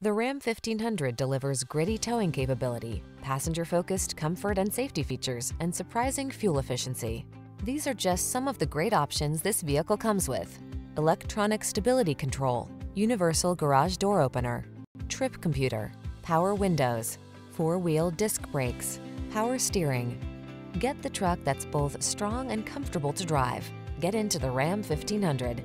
The Ram 1500 delivers gritty towing capability, passenger-focused comfort and safety features, and surprising fuel efficiency. These are just some of the great options this vehicle comes with: electronic stability control, universal garage door opener, trip computer, power windows, four-wheel disc brakes, power steering. Get the truck that's both strong and comfortable to drive. Get into the Ram 1500.